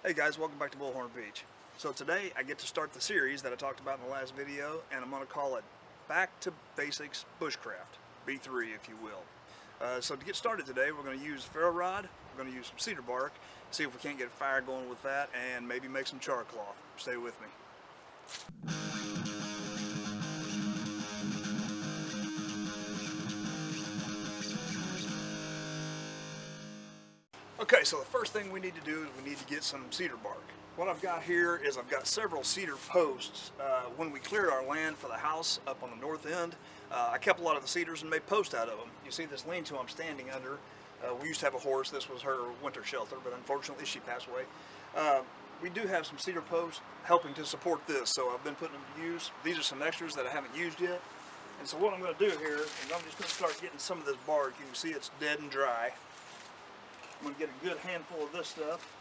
Hey guys, welcome back to Bullhornbeach. So today I get to start the series that I talked about in the last video, and I'm going to call it Back to Basics Bushcraft, B3 if you will. So to get started today, we're going to use Ferro rod, we're going to use some cedar bark, see if we can't get a fire going with that, and maybe make some char cloth. Stay with me. Okay, so the first thing we need to do is we need to get some cedar bark. What I've got here is I've got several cedar posts. When we cleared our land for the house up on the north end, I kept a lot of the cedars and made posts out of them. You see this lean-to I'm standing under. We used to have a horse. This was her winter shelter, but unfortunately she passed away. We do have some cedar posts helping to support this, so I've been putting them to use. These are some extras that I haven't used yet. And so what I'm going to do here is I'm just going to start getting some of this bark. You can see it's dead and dry. I'm going to get a good handful of this stuff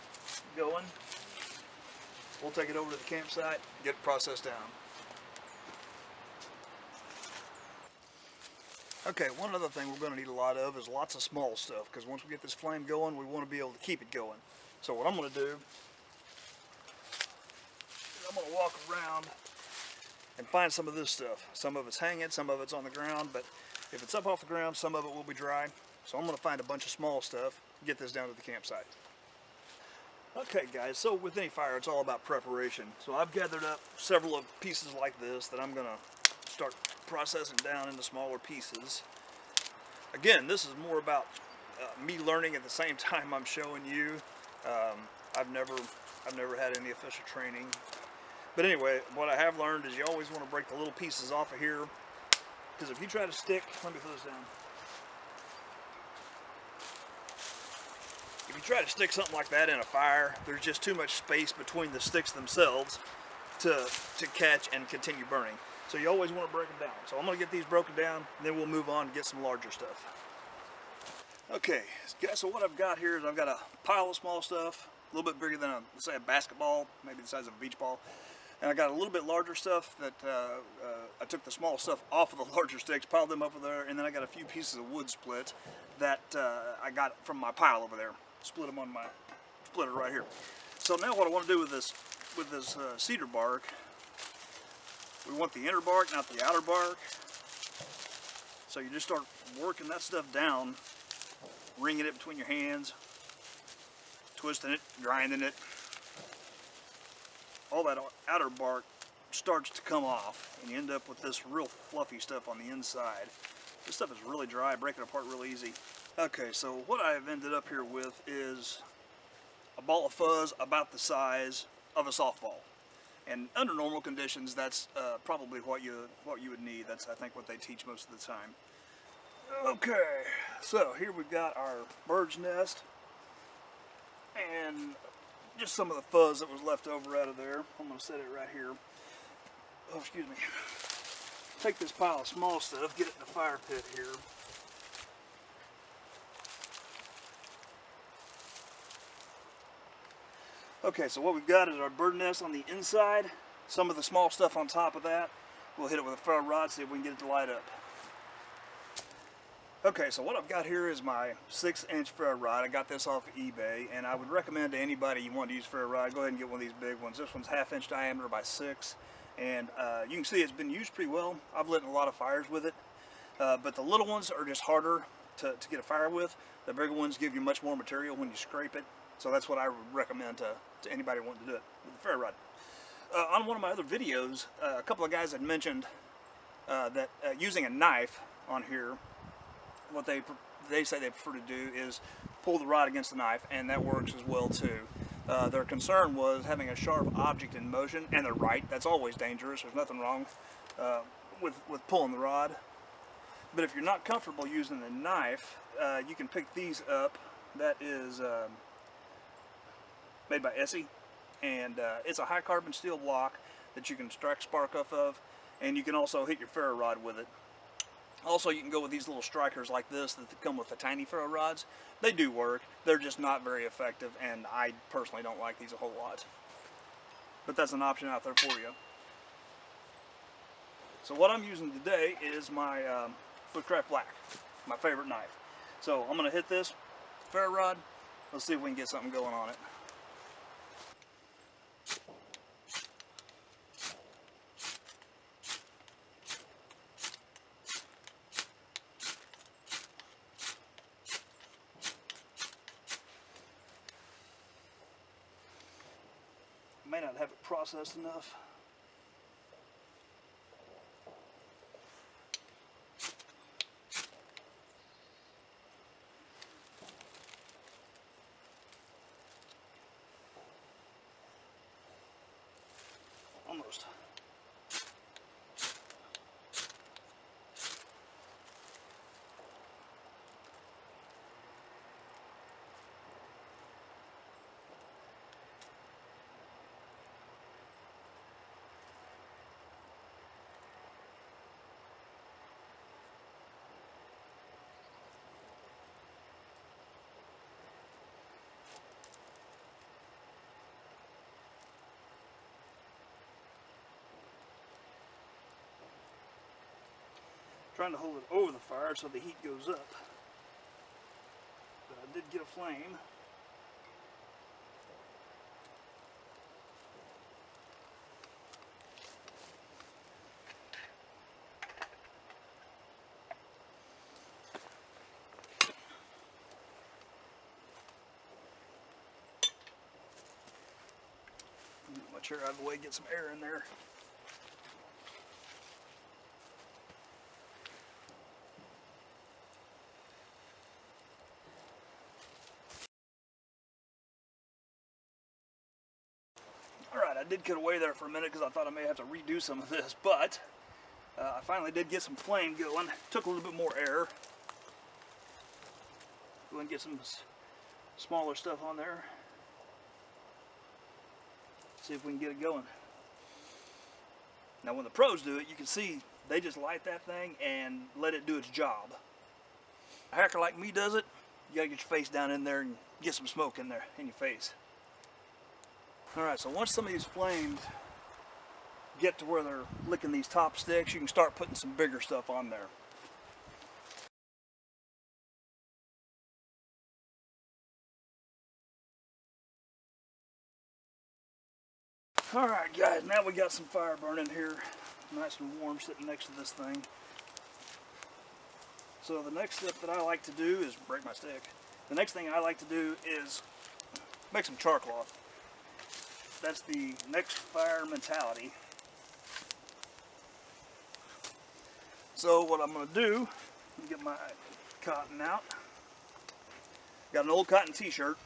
going. We'll take it over to the campsite and get it processed down. Okay, one other thing we're going to need a lot of is lots of small stuff, because once we get this flame going, we want to be able to keep it going. So what I'm going to do is I'm going to walk around and find some of this stuff. Some of it's hanging, some of it's on the ground, but if it's up off the ground, some of it will be dry. So I'm going to find a bunch of small stuff, get this down to the campsite. Okay guys, so with any fire it's all about preparation. So I've gathered up several of pieces like this that I'm going to start processing down into smaller pieces. Again, this is more about me learning at the same time I'm showing you. I've never had any official training. But anyway, what I have learned is you always want to break the little pieces off of here, because if you try to stick, let me put this down. If you try to stick something like that in a fire, there's just too much space between the sticks themselves to catch and continue burning. So you always want to break them down. So I'm going to get these broken down, and then we'll move on and get some larger stuff. Okay, guys, so what I've got here is I've got a pile of small stuff, a little bit bigger than, let's say, a basketball, maybe the size of a beach ball. And I got a little bit larger stuff that I took the small stuff off of the larger sticks, piled them over there, and then I got a few pieces of wood split that I got from my pile over there. Split them on my splitter right here. So now what I want to do with this cedar bark, we want the inner bark, not the outer bark. So you just start working that stuff down, wringing it between your hands, twisting it, grinding it. All that outer bark starts to come off, and you end up with this real fluffy stuff on the inside. This stuff is really dry, break it apart real easy. Okay, so what I've ended up here with is a ball of fuzz about the size of a softball. And under normal conditions, that's probably what you would need. That's, I think, what they teach most of the time. Okay, so here we've got our bird's nest and just some of the fuzz that was left over out of there. I'm going to set it right here. Oh, excuse me. Take this pile of small stuff, get it in the fire pit here. Okay, so what we've got is our bird nest on the inside, some of the small stuff on top of that. We'll hit it with a ferro rod, see if we can get it to light up. Okay, so what I've got here is my 6-inch ferro rod. I got this off of eBay, and I would recommend to anybody you want to use ferro rod, go ahead and get one of these big ones. This one's 1/2 inch diameter by 6, and you can see it's been used pretty well. I've lit a lot of fires with it, but the little ones are just harder to get a fire with. The bigger ones give you much more material when you scrape it. So that's what I would recommend to anybody wanting to do it with a ferro rod. On one of my other videos, a couple of guys had mentioned that using a knife on here, what they say they prefer to do is pull the rod against the knife, and that works as well too. Their concern was having a sharp object in motion, and they're right. That's always dangerous. There's nothing wrong with pulling the rod. But if you're not comfortable using the knife, you can pick these up. That is made by Essie, and it's a high carbon steel block that you can strike spark off of, and you can also hit your ferro rod with it. Also, you can go with these little strikers like this that come with the tiny ferro rods. They do work, they're just not very effective, and I personally don't like these a whole lot. But that's an option out there for you. So what I'm using today is my Bushcraft Black, my favorite knife. So I'm going to hit this ferro rod. Let's see if we can get something going on it. may not have it processed enough. Almost. Trying to hold it over the fire so the heat goes up. But I did get a flame. Get my chair out of the way, get some air in there. Alright, I did cut away there for a minute because I thought I may have to redo some of this, but I finally did get some flame going. Took a little bit more air. Go and get some smaller stuff on there. See if we can get it going. Now when the pros do it, you can see they just light that thing and let it do its job. A hacker like me does it, you gotta get your face down in there and get some smoke in there, in your face. Alright, so once some of these flames get to where they're licking these top sticks, you can start putting some bigger stuff on there. Alright guys, now we got some fire burning here. Nice and warm sitting next to this thing. So the next step that I like to do is break my stick. The next thing I like to do is make some char cloth. That's the next fire mentality. So what I'm going to do, get my cotton out. Got an old cotton t-shirt.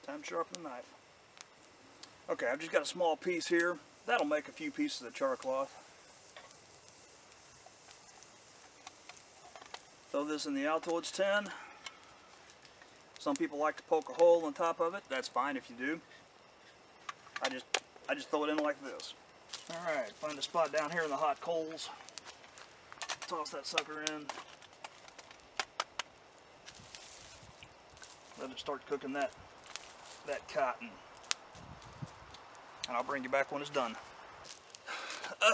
Time to sharpen the knife. Okay, I've just got a small piece here. That'll make a few pieces of char cloth. Throw this in the Altoids tin. Some people like to poke a hole on top of it. That's fine if you do. I just throw it in like this. Alright, find a spot down here in the hot coals. Toss that sucker in. Let it start cooking that cotton. And I'll bring you back when it's done.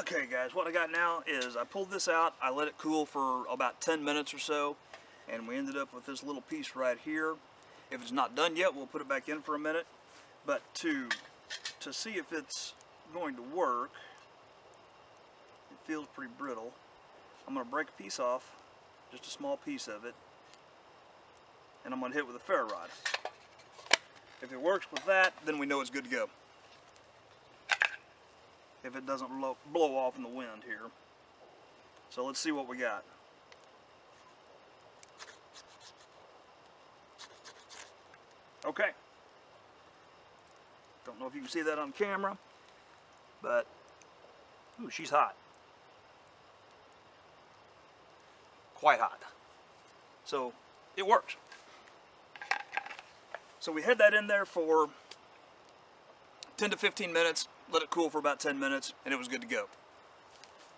Okay guys, what I got now is I pulled this out, I let it cool for about 10 minutes or so, and we ended up with this little piece right here. If it's not done yet, we'll put it back in for a minute. But to see if it's going to work, it feels pretty brittle. I'm going to break a piece off, just a small piece of it, and I'm going to hit it with a ferro rod. If it works with that, then we know it's good to go. If it doesn't blow off in the wind here. So let's see what we got. Okay. Don't know if you can see that on camera, but ooh, she's hot. Quite hot. So it works. So we had that in there for 10 to 15 minutes, let it cool for about 10 minutes, and it was good to go.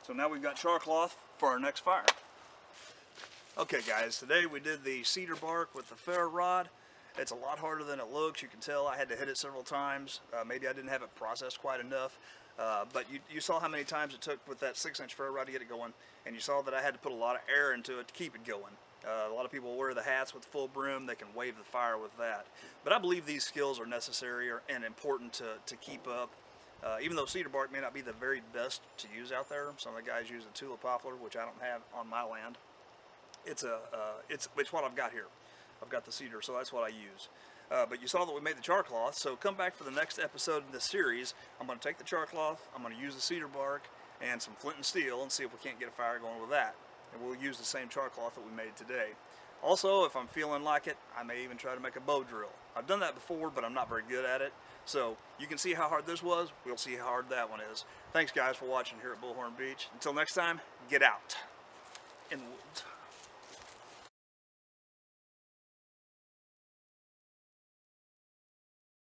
So now we've got char cloth for our next fire. Okay guys, today we did the cedar bark with the ferro rod, It's a lot harder than it looks. You can tell I had to hit it several times. Maybe I didn't have it processed quite enough. But you saw how many times it took with that 6-inch ferro rod to get it going, and you saw that I had to put a lot of air into it to keep it going. A lot of people wear the hats with full brim. They can wave the fire with that. But I believe these skills are necessary and important to keep up. Even though cedar bark may not be the very best to use out there, some of the guys use a tulip poplar, which I don't have on my land. It's what I've got here. I've got the cedar, so that's what I use. But you saw that we made the char cloth, so come back for the next episode in this series. I'm going to take the char cloth, I'm going to use the cedar bark and some flint and steel and see if we can't get a fire going with that. And we'll use the same char cloth that we made today. Also, if I'm feeling like it, I may even try to make a bow drill. I've done that before, but I'm not very good at it. So you can see how hard this was, we'll see how hard that one is. Thanks guys for watching here at Bullhornbeach. Until next time, get out in the woods.